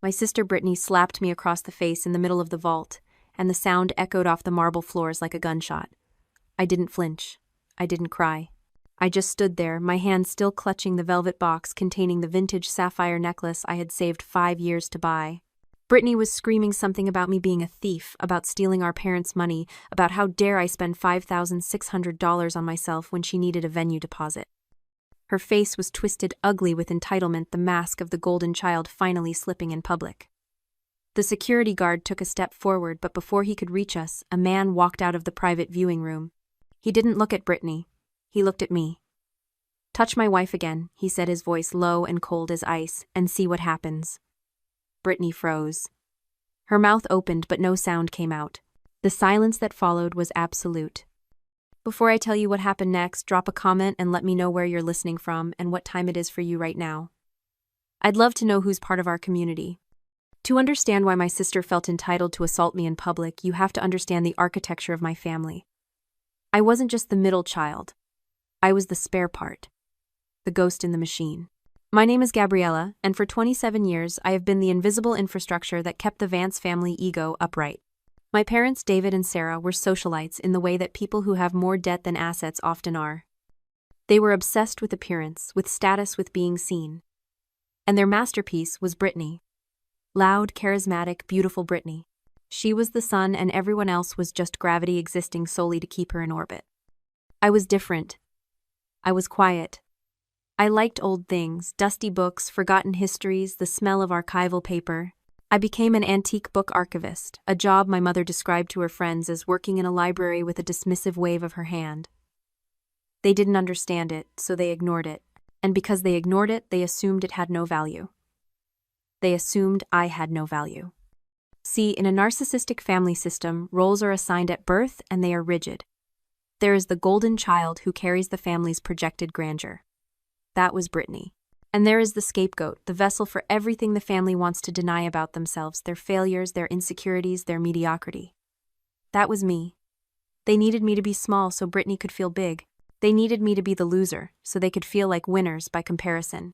My sister Brittany slapped me across the face in the middle of the vault, and the sound echoed off the marble floors like a gunshot. I didn't flinch. I didn't cry. I just stood there, my hand still clutching the velvet box containing the vintage sapphire necklace I had saved 5 years to buy. Brittany was screaming something about me being a thief, about stealing our parents' money, about how dare I spend $5,600 on myself when she needed a venue deposit. Her face was twisted ugly with entitlement, the mask of the golden child finally slipping in public. The security guard took a step forward, but before he could reach us, a man walked out of the private viewing room. He didn't look at Brittany. He looked at me. "Touch my wife again," he said, his voice low and cold as ice, "and see what happens." Brittany froze. Her mouth opened, but no sound came out. The silence that followed was absolute. Before I tell you what happened next, drop a comment and let me know where you're listening from and what time it is for you right now. I'd love to know who's part of our community. To understand why my sister felt entitled to assault me in public, you have to understand the architecture of my family. I wasn't just the middle child. I was the spare part. The ghost in the machine. My name is Gabriella, and for 27 years I have been the invisible infrastructure that kept the Vance family ego upright. My parents, David and Sarah, were socialites in the way that people who have more debt than assets often are. They were obsessed with appearance, with status, with being seen. And their masterpiece was Brittany. Loud, charismatic, beautiful Brittany. She was the sun and everyone else was just gravity existing solely to keep her in orbit. I was different. I was quiet. I liked old things, dusty books, forgotten histories, the smell of archival paper. I became an antique book archivist, a job my mother described to her friends as working in a library with a dismissive wave of her hand. They didn't understand it, so they ignored it. And because they ignored it, they assumed it had no value. They assumed I had no value. See, in a narcissistic family system, roles are assigned at birth and they are rigid. There is the golden child who carries the family's projected grandeur. That was Brittany. And there is the scapegoat, the vessel for everything the family wants to deny about themselves, their failures, their insecurities, their mediocrity. That was me. They needed me to be small so Brittany could feel big. They needed me to be the loser so they could feel like winners by comparison.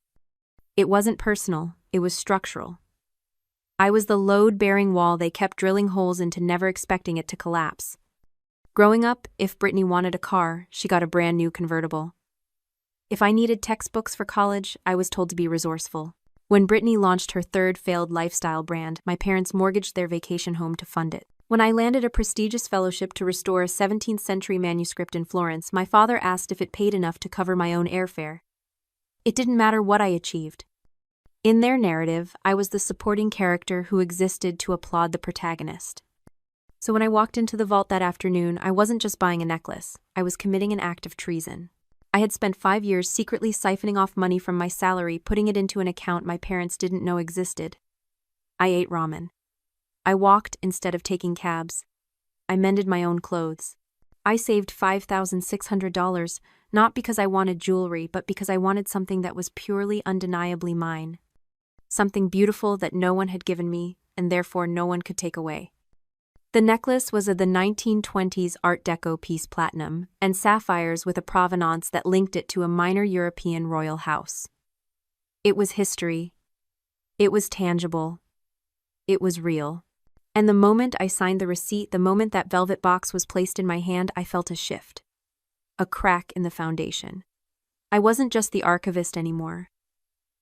It wasn't personal, it was structural. I was the load-bearing wall they kept drilling holes into, never expecting it to collapse. Growing up, if Brittany wanted a car, she got a brand new convertible. If I needed textbooks for college, I was told to be resourceful. When Brittany launched her third failed lifestyle brand, my parents mortgaged their vacation home to fund it. When I landed a prestigious fellowship to restore a 17th century manuscript in Florence, my father asked if it paid enough to cover my own airfare. It didn't matter what I achieved. In their narrative, I was the supporting character who existed to applaud the protagonist. So when I walked into the vault that afternoon, I wasn't just buying a necklace, I was committing an act of treason. I had spent 5 years secretly siphoning off money from my salary, putting it into an account my parents didn't know existed. I ate ramen. I walked instead of taking cabs. I mended my own clothes. I saved $5,600, not because I wanted jewelry, but because I wanted something that was purely, undeniably mine. Something beautiful that no one had given me, and therefore no one could take away. The necklace was of the 1920s Art Deco piece platinum, and sapphires with a provenance that linked it to a minor European royal house. It was history. It was tangible. It was real. And the moment I signed the receipt, the moment that velvet box was placed in my hand, I felt a shift. A crack in the foundation. I wasn't just the archivist anymore.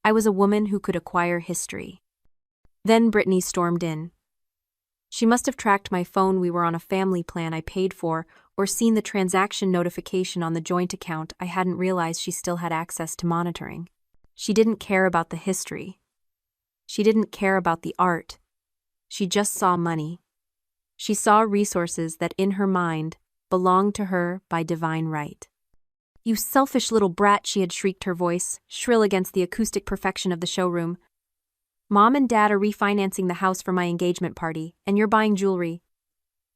I was a woman who could acquire history. Then Brittany stormed in. She must have tracked my phone, we were on a family plan I paid for, or seen the transaction notification on the joint account. I hadn't realized she still had access to monitoring. She didn't care about the history. She didn't care about the art. She just saw money. She saw resources that, in her mind, belonged to her by divine right. "You selfish little brat," she had shrieked, her voice shrill against the acoustic perfection of the showroom. "Mom and Dad are refinancing the house for my engagement party, and you're buying jewelry.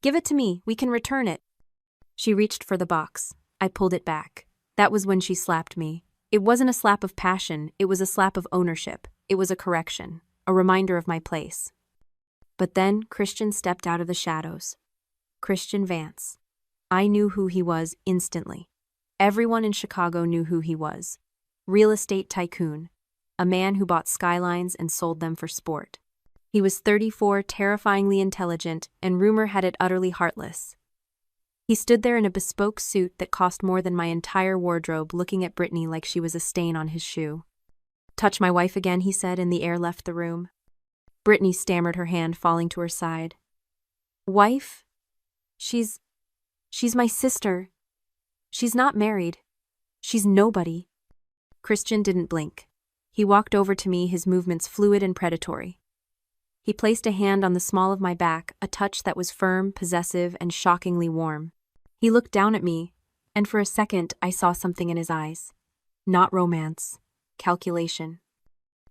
Give it to me, we can return it." She reached for the box. I pulled it back. That was when she slapped me. It wasn't a slap of passion, it was a slap of ownership. It was a correction, a reminder of my place. But then Christian stepped out of the shadows. Christian Vance. I knew who he was instantly. Everyone in Chicago knew who he was. Real estate tycoon. A man who bought skylines and sold them for sport. He was 34, terrifyingly intelligent, and rumor had it utterly heartless. He stood there in a bespoke suit that cost more than my entire wardrobe, looking at Brittany like she was a stain on his shoe. "Touch my wife again," he said, and the air left the room. Brittany stammered, her hand falling to her side. "Wife? She's my sister. She's not married. She's nobody." Christian didn't blink. He walked over to me, his movements fluid and predatory. He placed a hand on the small of my back, a touch that was firm, possessive, and shockingly warm. He looked down at me, and for a second I saw something in his eyes. Not romance. Calculation.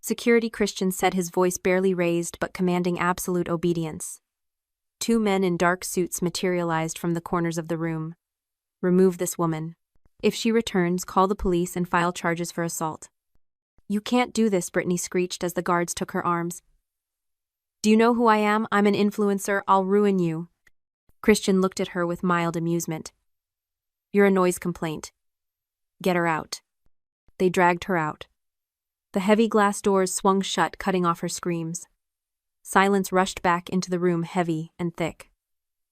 "Security," Christian said, his voice barely raised but commanding absolute obedience. Two men in dark suits materialized from the corners of the room. "Remove this woman. If she returns, call the police and file charges for assault." "You can't do this," Brittany screeched as the guards took her arms. "Do you know who I am? I'm an influencer. I'll ruin you." Christian looked at her with mild amusement. "You're a noise complaint. Get her out." They dragged her out. The heavy glass doors swung shut, cutting off her screams. Silence rushed back into the room, heavy and thick.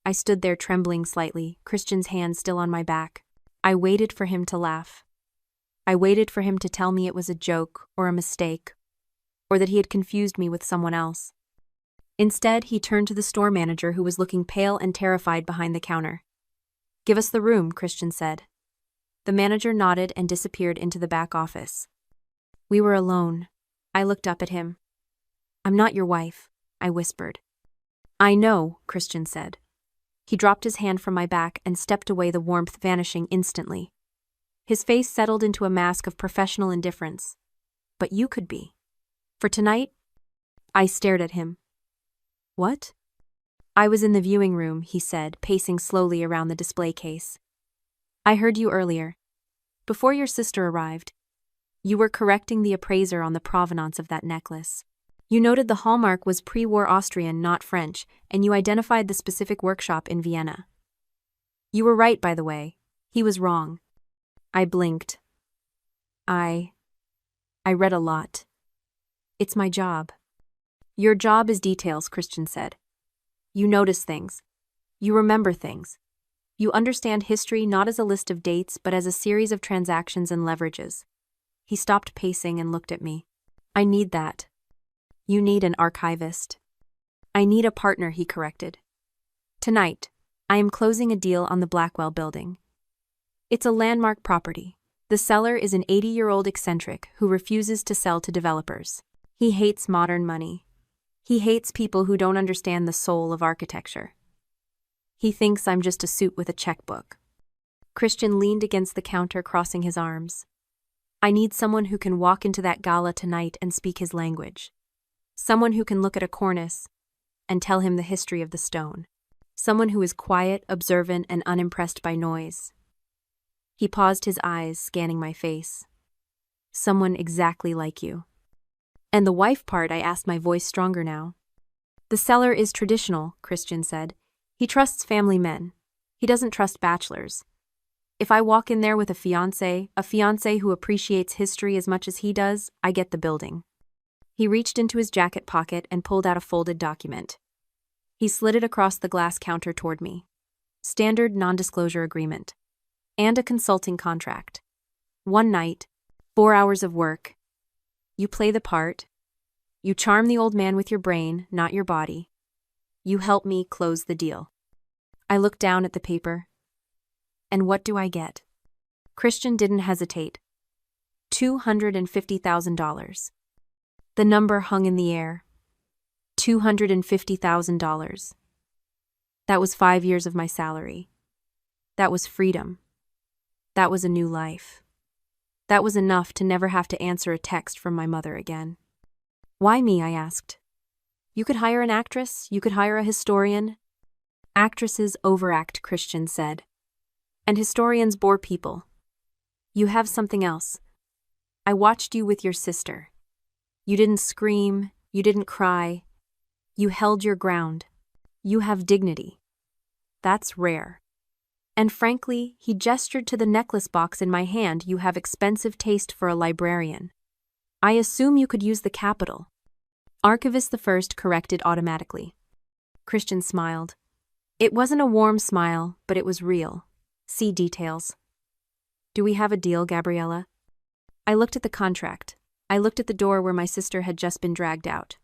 I stood there trembling slightly, Christian's hand still on my back. I waited for him to laugh. I waited for him to tell me it was a joke or a mistake, or that he had confused me with someone else. Instead, he turned to the store manager, who was looking pale and terrified behind the counter. "Give us the room," Christian said. The manager nodded and disappeared into the back office. We were alone. I looked up at him. "I'm not your wife," I whispered. "I know," Christian said. He dropped his hand from my back and stepped away, the warmth vanishing instantly. His face settled into a mask of professional indifference. "But you could be. For tonight?" I stared at him. "What?" "I was in the viewing room," he said, pacing slowly around the display case. "I heard you earlier. Before your sister arrived. You were correcting the appraiser on the provenance of that necklace. You noted the hallmark was pre-war Austrian, not French, and you identified the specific workshop in Vienna. You were right, by the way. He was wrong." I blinked. I read a lot. It's my job." "Your job is details," Christian said. "You notice things. You remember things. You understand history not as a list of dates, but as a series of transactions and leverages." He stopped pacing and looked at me. "I need that." "You need an archivist." "I need a partner," he corrected. "Tonight, I am closing a deal on the Blackwell building. It's a landmark property. The seller is an 80-year-old eccentric who refuses to sell to developers. He hates modern money. He hates people who don't understand the soul of architecture. He thinks I'm just a suit with a checkbook." Christian leaned against the counter, crossing his arms. "I need someone who can walk into that gala tonight and speak his language. Someone who can look at a cornice and tell him the history of the stone. Someone who is quiet, observant, and unimpressed by noise." He paused, his eyes scanning my face. "Someone exactly like you." "And the wife part?" I asked, my voice stronger now. "The seller is traditional," Christian said. "He trusts family men. He doesn't trust bachelors. If I walk in there with a fiancé who appreciates history as much as he does, I get the building." He reached into his jacket pocket and pulled out a folded document. He slid it across the glass counter toward me. "Standard non-disclosure agreement. And a consulting contract. 1 night, 4 hours of work. You play the part. You charm the old man with your brain, not your body. You help me close the deal." I looked down at the paper. "And what do I get?" Christian didn't hesitate. $250,000. The number hung in the air. $250,000. That was 5 years of my salary. That was freedom. That was a new life. That was enough to never have to answer a text from my mother again. "Why me?" I asked. "You could hire an actress, you could hire a historian." "Actresses overact," Christian said. "And historians bore people. You have something else. I watched you with your sister. You didn't scream, you didn't cry. You held your ground. You have dignity. That's rare. And frankly," he gestured to the necklace box in my hand, "you have expensive taste for a librarian. I assume you could use the capital." Archivist the First corrected automatically. Christian smiled. It wasn't a warm smile, but it was real. See details. Do we have a deal, Gabriella? I looked at the contract. I looked at the door where my sister had just been dragged out.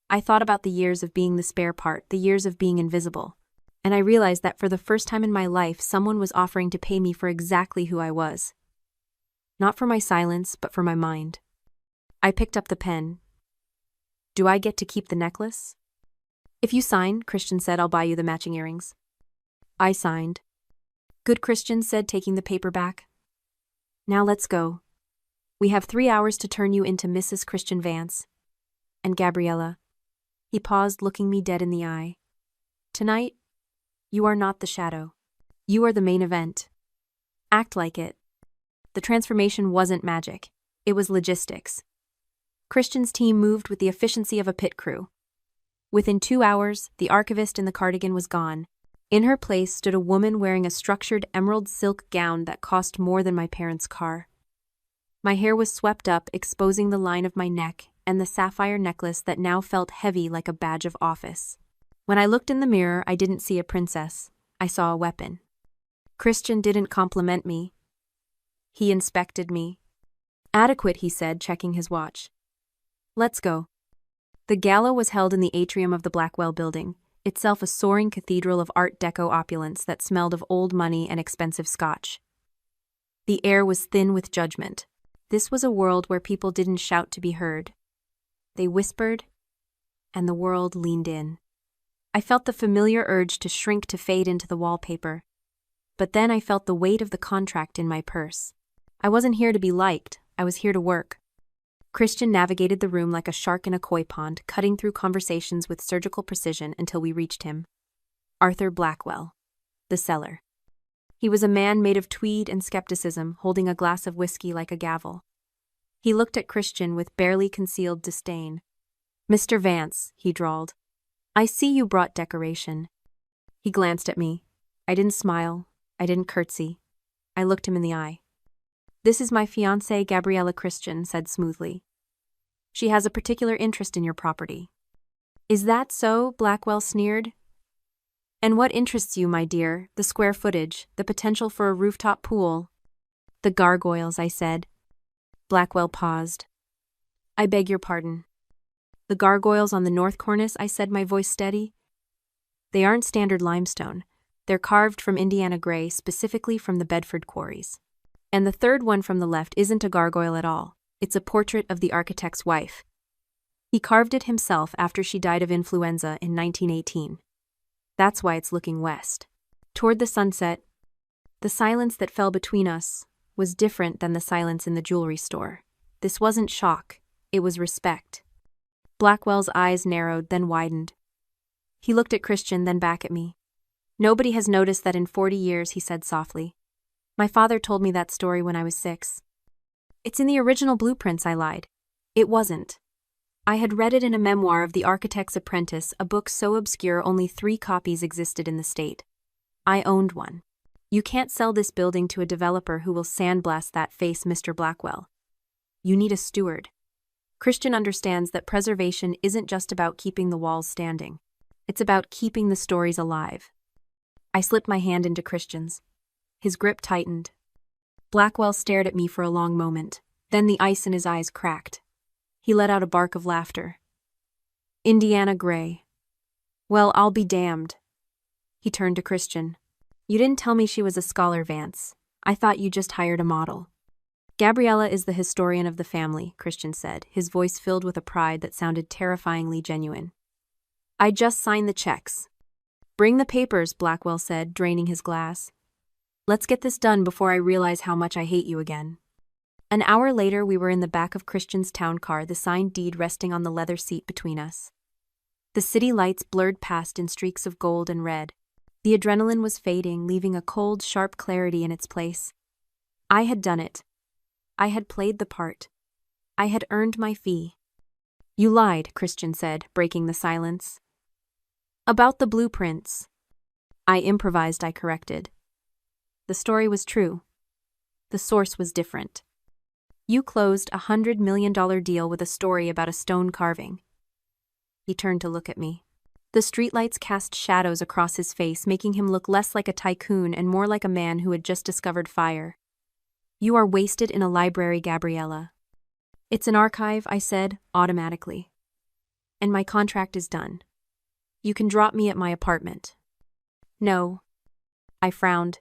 I thought about the years of being the spare part, the years of being invisible. And I realized that for the first time in my life, someone was offering to pay me for exactly who I was. Not for my silence, but for my mind. I picked up the pen. Do I get to keep the necklace? If you sign, Christian said, I'll buy you the matching earrings. I signed. Good, Christian said, taking the paper back. Now let's go. We have 3 hours to turn you into Mrs. Christian Vance. And Gabriella. He paused, looking me dead in the eye. Tonight, you are not the shadow. You are the main event. Act like it. The transformation wasn't magic. It was logistics. Christian's team moved with the efficiency of a pit crew. Within 2 hours, the archivist in the cardigan was gone. In her place stood a woman wearing a structured emerald silk gown that cost more than my parents' car. My hair was swept up, exposing the line of my neck and the sapphire necklace that now felt heavy like a badge of office. When I looked in the mirror, I didn't see a princess. I saw a weapon. Christian didn't compliment me. He inspected me. Adequate, he said, checking his watch. Let's go. The gala was held in the atrium of the Blackwell building, itself a soaring cathedral of Art Deco opulence that smelled of old money and expensive scotch. The air was thin with judgment. This was a world where people didn't shout to be heard. They whispered, and the world leaned in. I felt the familiar urge to shrink, to fade into the wallpaper. But then I felt the weight of the contract in my purse. I wasn't here to be liked, I was here to work. Christian navigated the room like a shark in a koi pond, cutting through conversations with surgical precision until we reached him. Arthur Blackwell, the seller. He was a man made of tweed and skepticism, holding a glass of whiskey like a gavel. He looked at Christian with barely concealed disdain. Mr. Vance, he drawled. I see you brought decoration. He glanced at me. I didn't smile. I didn't curtsy. I looked him in the eye. This is my fiancée, Gabriella, Christian said smoothly. She has a particular interest in your property. Is that so? Blackwell sneered. And what interests you, my dear? The square footage, the potential for a rooftop pool. The gargoyles, I said. Blackwell paused. I beg your pardon. The gargoyles on the north cornice, I said, my voice steady. They aren't standard limestone. They're carved from Indiana gray, specifically from the Bedford quarries. And the third one from the left isn't a gargoyle at all. It's a portrait of the architect's wife. He carved it himself after she died of influenza in 1918. That's why it's looking west. Toward the sunset, the silence that fell between us was different than the silence in the jewelry store. This wasn't shock, it was respect. Blackwell's eyes narrowed, then widened. He looked at Christian, then back at me. Nobody has noticed that in 40 years, he said softly. My father told me that story when I was 6. It's in the original blueprints, I lied. It wasn't. I had read it in a memoir of the architect's apprentice, a book so obscure only 3 copies existed in the state. I owned one. You can't sell this building to a developer who will sandblast that face, Mr. Blackwell. You need a steward. Christian understands that preservation isn't just about keeping the walls standing. It's about keeping the stories alive. I slipped my hand into Christian's. His grip tightened. Blackwell stared at me for a long moment. Then the ice in his eyes cracked. He let out a bark of laughter. Indiana gray. Well, I'll be damned. He turned to Christian. You didn't tell me she was a scholar, Vance. I thought you just hired a model. Gabriella is the historian of the family, Christian said, his voice filled with a pride that sounded terrifyingly genuine. I just signed the checks. Bring the papers, Blackwell said, draining his glass. Let's get this done before I realize how much I hate you again. An hour later, we were in the back of Christian's town car, the signed deed resting on the leather seat between us. The city lights blurred past in streaks of gold and red. The adrenaline was fading, leaving a cold, sharp clarity in its place. I had done it. I had played the part. I had earned my fee. You lied, Christian said, breaking the silence. About the blueprints. I improvised, I corrected. The story was true. The source was different. You closed a $100 million deal with a story about a stone carving. He turned to look at me. The streetlights cast shadows across his face, making him look less like a tycoon and more like a man who had just discovered fire. You are wasted in a library, Gabriella. It's an archive, I said, automatically. And my contract is done. You can drop me at my apartment. No. I frowned.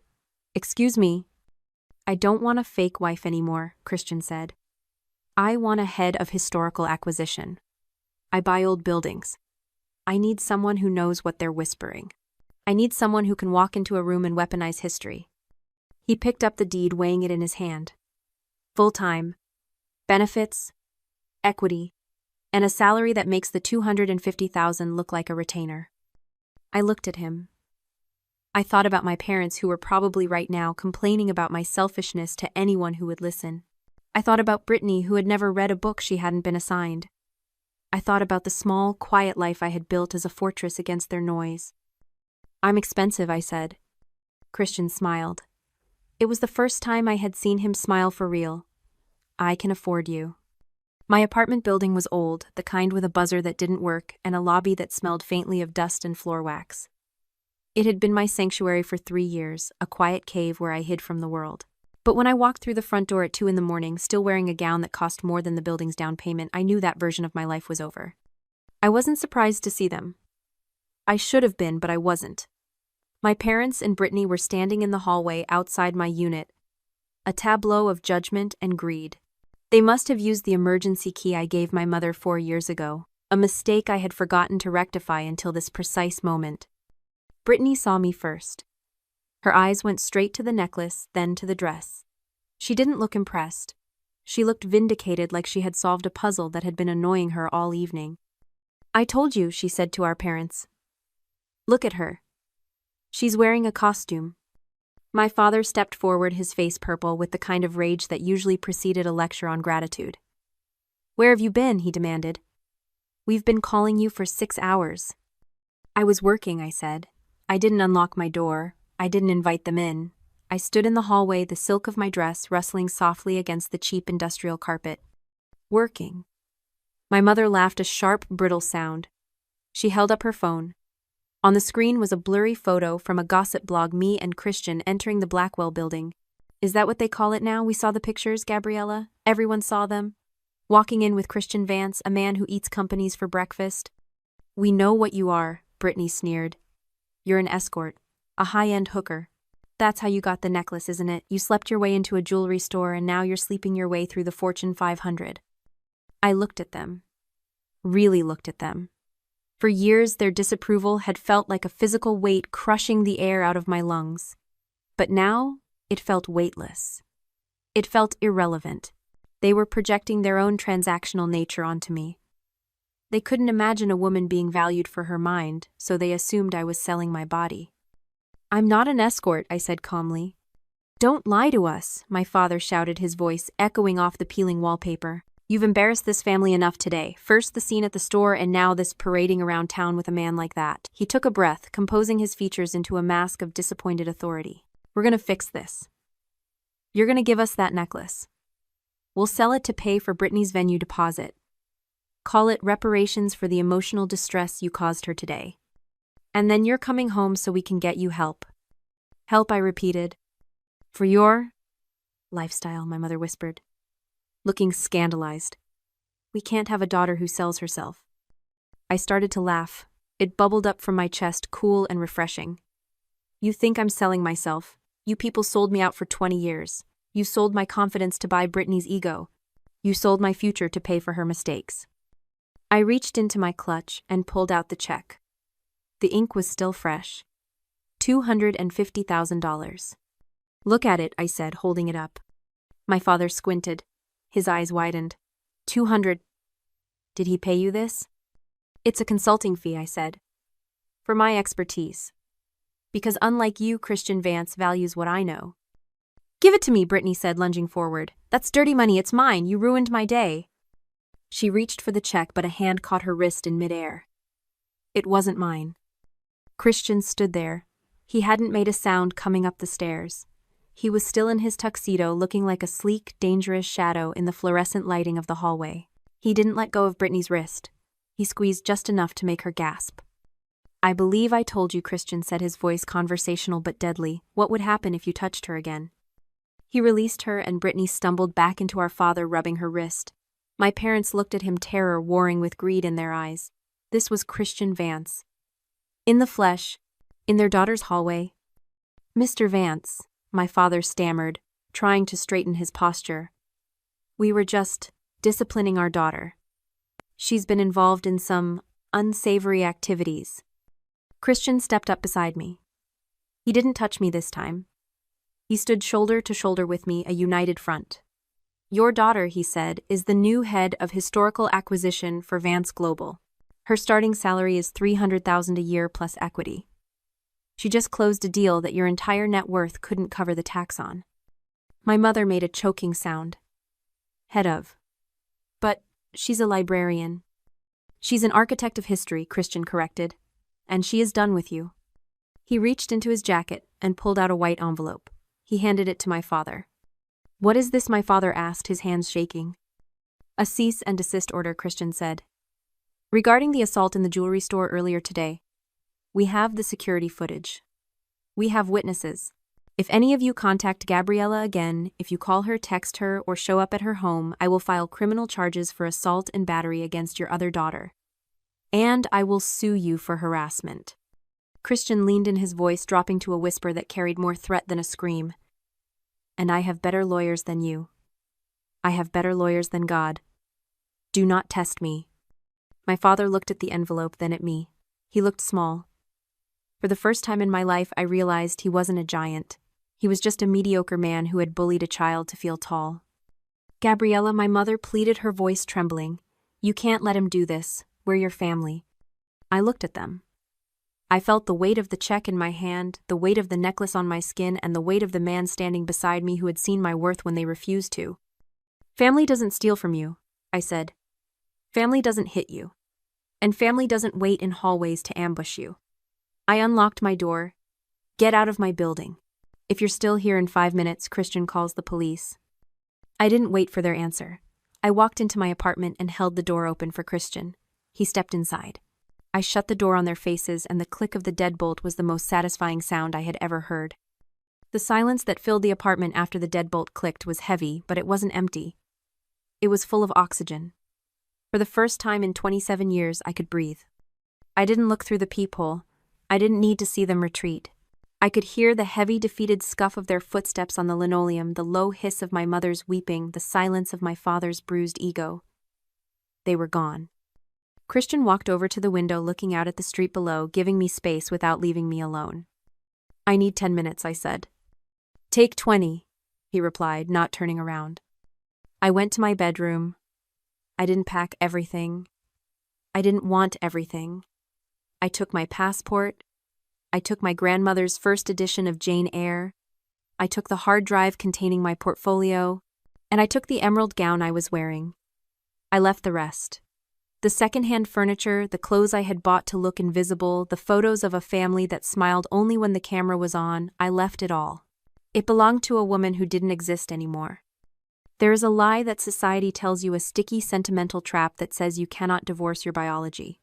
Excuse me. I don't want a fake wife anymore, Christian said. I want a head of historical acquisition. I buy old buildings. I need someone who knows what they're whispering. I need someone who can walk into a room and weaponize history. He picked up the deed, weighing it in his hand. Full-time, benefits, equity, and a salary that makes the $250,000 look like a retainer. I looked at him. I thought about my parents, who were probably right now complaining about my selfishness to anyone who would listen. I thought about Brittany, who had never read a book she hadn't been assigned. I thought about the small, quiet life I had built as a fortress against their noise. I'm expensive, I said. Christian smiled. It was the first time I had seen him smile for real. I can afford you. My apartment building was old, the kind with a buzzer that didn't work and a lobby that smelled faintly of dust and floor wax. It had been my sanctuary for 3 years, a quiet cave where I hid from the world. But when I walked through the front door at 2 a.m, still wearing a gown that cost more than the building's down payment, I knew that version of my life was over. I wasn't surprised to see them. I should have been, but I wasn't. My parents and Brittany were standing in the hallway outside my unit, a tableau of judgment and greed. They must have used the emergency key I gave my mother 4 years ago, a mistake I had forgotten to rectify until this precise moment. Brittany saw me first. Her eyes went straight to the necklace, then to the dress. She didn't look impressed. She looked vindicated, like she had solved a puzzle that had been annoying her all evening. I told you, she said to our parents. Look at her. She's wearing a costume. My father stepped forward, his face purple with the kind of rage that usually preceded a lecture on gratitude. Where have you been? He demanded. We've been calling you for 6 hours. I was working, I said. I didn't unlock my door. I didn't invite them in. I stood in the hallway, the silk of my dress rustling softly against the cheap industrial carpet. Working. My mother laughed, a sharp, brittle sound. She held up her phone. On the screen was a blurry photo from a gossip blog, me and Christian entering the Blackwell building. Is that what they call it now? We saw the pictures, Gabriella. Everyone saw them. Walking in with Christian Vance, a man who eats companies for breakfast. We know what you are, Brittany sneered. You're an escort. A high-end hooker. That's how you got the necklace, isn't it? You slept your way into a jewelry store and now you're sleeping your way through the Fortune 500. I looked at them. Really looked at them. For years, their disapproval had felt like a physical weight crushing the air out of my lungs. But now, it felt weightless. It felt irrelevant. They were projecting their own transactional nature onto me. They couldn't imagine a woman being valued for her mind, so they assumed I was selling my body. I'm not an escort, I said calmly. Don't lie to us, my father shouted, his voice echoing off the peeling wallpaper. You've embarrassed this family enough today. First the scene at the store and now this parading around town with a man like that. He took a breath, composing his features into a mask of disappointed authority. We're gonna fix this. You're gonna give us that necklace. We'll sell it to pay for Brittany's venue deposit. Call it reparations for the emotional distress you caused her today. And then you're coming home so we can get you help. Help, I repeated. For your lifestyle, my mother whispered, looking scandalized. We can't have a daughter who sells herself. I started to laugh. It bubbled up from my chest, cool and refreshing. You think I'm selling myself? You people sold me out for 20 years. You sold my confidence to buy Brittany's ego. You sold my future to pay for her mistakes. I reached into my clutch and pulled out the check. The ink was still fresh. $250,000. Look at it, I said, holding it up. My father squinted. His eyes widened. 200. Did he pay you this? It's a consulting fee, I said. For my expertise. Because unlike you, Christian Vance values what I know. Give it to me, Brittany said, lunging forward. That's dirty money, it's mine, you ruined my day. She reached for the check, but a hand caught her wrist in midair. It wasn't mine. Christian stood there. He hadn't made a sound coming up the stairs. He was still in his tuxedo, looking like a sleek, dangerous shadow in the fluorescent lighting of the hallway. He didn't let go of Brittany's wrist. He squeezed just enough to make her gasp. I believe I told you, Christian said, his voice conversational but deadly. What would happen if you touched her again? He released her and Brittany stumbled back into our father, rubbing her wrist. My parents looked at him, terror warring with greed in their eyes. This was Christian Vance. In the flesh, in their daughter's hallway. Mr. Vance, my father stammered, trying to straighten his posture. We were just disciplining our daughter. She's been involved in some unsavory activities. Christian stepped up beside me. He didn't touch me this time. He stood shoulder to shoulder with me, a united front. Your daughter, he said, is the new head of historical acquisition for Vance Global. Her starting salary is $300,000 a year plus equity. She just closed a deal that your entire net worth couldn't cover the tax on. My mother made a choking sound. Head of. But she's a librarian. She's an architect of history, Christian corrected. And she is done with you. He reached into his jacket and pulled out a white envelope. He handed it to my father. What is this? My father asked, his hands shaking. A cease and desist order, Christian said. Regarding the assault in the jewelry store earlier today, we have the security footage. We have witnesses. If any of you contact Gabriella again, if you call her, text her, or show up at her home, I will file criminal charges for assault and battery against your other daughter. And I will sue you for harassment. Christian leaned in, his voice dropping to a whisper that carried more threat than a scream. And I have better lawyers than you. I have better lawyers than God. Do not test me. My father looked at the envelope, then at me. He looked small. For the first time in my life, I realized he wasn't a giant. He was just a mediocre man who had bullied a child to feel tall. Gabriella, my mother pleaded, her voice trembling. You can't let him do this. We're your family. I looked at them. I felt the weight of the check in my hand, the weight of the necklace on my skin, and the weight of the man standing beside me who had seen my worth when they refused to. Family doesn't steal from you, I said. Family doesn't hit you. And family doesn't wait in hallways to ambush you. I unlocked my door. Get out of my building. If you're still here in 5 minutes, Christian calls the police. I didn't wait for their answer. I walked into my apartment and held the door open for Christian. He stepped inside. I shut the door on their faces, and the click of the deadbolt was the most satisfying sound I had ever heard. The silence that filled the apartment after the deadbolt clicked was heavy, but it wasn't empty. It was full of oxygen. For the first time in 27 years, I could breathe. I didn't look through the peephole. I didn't need to see them retreat. I could hear the heavy, defeated scuff of their footsteps on the linoleum, the low hiss of my mother's weeping, the silence of my father's bruised ego. They were gone. Christian walked over to the window, looking out at the street below, giving me space without leaving me alone. I need 10 minutes, I said. Take 20, he replied, not turning around. I went to my bedroom. I didn't pack everything. I didn't want everything. I took my passport. I took my grandmother's first edition of Jane Eyre. I took the hard drive containing my portfolio. And I took the emerald gown I was wearing. I left the rest. The second-hand furniture, the clothes I had bought to look invisible, the photos of a family that smiled only when the camera was on, I left it all. It belonged to a woman who didn't exist anymore. There is a lie that society tells you, a sticky, sentimental trap that says you cannot divorce your biology.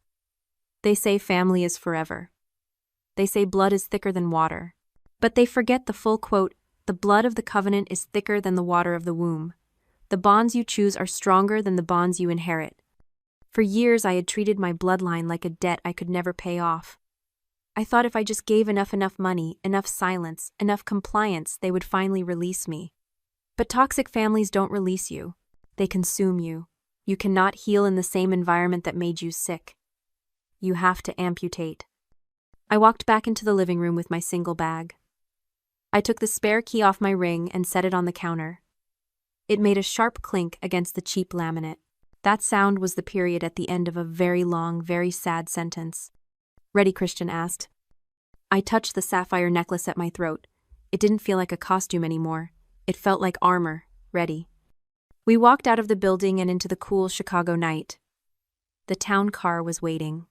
They say family is forever. They say blood is thicker than water. But they forget the full quote, the blood of the covenant is thicker than the water of the womb. The bonds you choose are stronger than the bonds you inherit. For years I had treated my bloodline like a debt I could never pay off. I thought if I just gave enough money, enough silence, enough compliance, they would finally release me. But toxic families don't release you. They consume you. You cannot heal in the same environment that made you sick. You have to amputate. I walked back into the living room with my single bag. I took the spare key off my ring and set it on the counter. It made a sharp clink against the cheap laminate. That sound was the period at the end of a very long, very sad sentence. Ready? Christian asked. I touched the sapphire necklace at my throat. It didn't feel like a costume anymore. It felt like armor. Ready. We walked out of the building and into the cool Chicago night. The town car was waiting.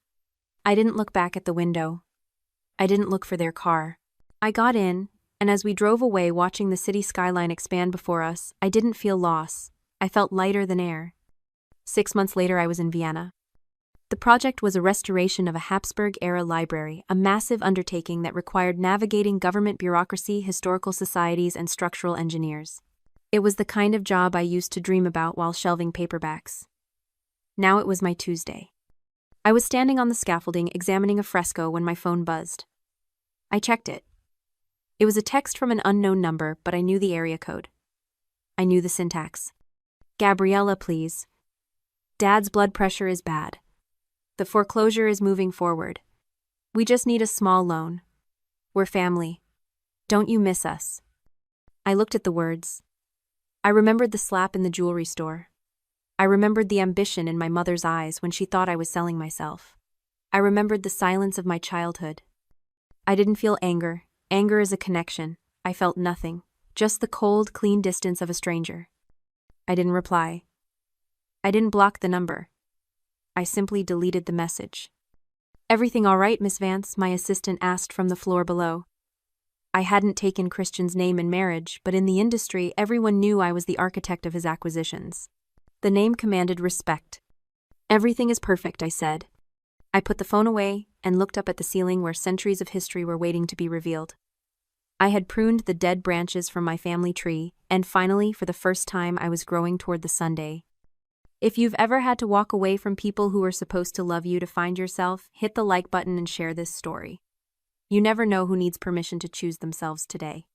I didn't look back at the window. I didn't look for their car. I got in, and as we drove away watching the city skyline expand before us, I didn't feel loss. I felt lighter than air. 6 months later, I was in Vienna. The project was a restoration of a Habsburg-era library, a massive undertaking that required navigating government bureaucracy, historical societies, and structural engineers. It was the kind of job I used to dream about while shelving paperbacks. Now it was my Tuesday. I was standing on the scaffolding examining a fresco when my phone buzzed. I checked it. It was a text from an unknown number, but I knew the area code. I knew the syntax. Gabriella, please. Dad's blood pressure is bad. The foreclosure is moving forward. We just need a small loan. We're family. Don't you miss us? I looked at the words. I remembered the slap in the jewelry store. I remembered the ambition in my mother's eyes when she thought I was selling myself. I remembered the silence of my childhood. I didn't feel anger. Anger is a connection. I felt nothing, just the cold, clean distance of a stranger. I didn't reply. I didn't block the number. I simply deleted the message. Everything all right, Miss Vance? My assistant asked from the floor below. I hadn't taken Christian's name in marriage, but in the industry, everyone knew I was the architect of his acquisitions. The name commanded respect. Everything is perfect, I said. I put the phone away and looked up at the ceiling where centuries of history were waiting to be revealed. I had pruned the dead branches from my family tree, and finally, for the first time, I was growing toward the Sunday. If you've ever had to walk away from people who were supposed to love you to find yourself, hit the like button and share this story. You never know who needs permission to choose themselves today.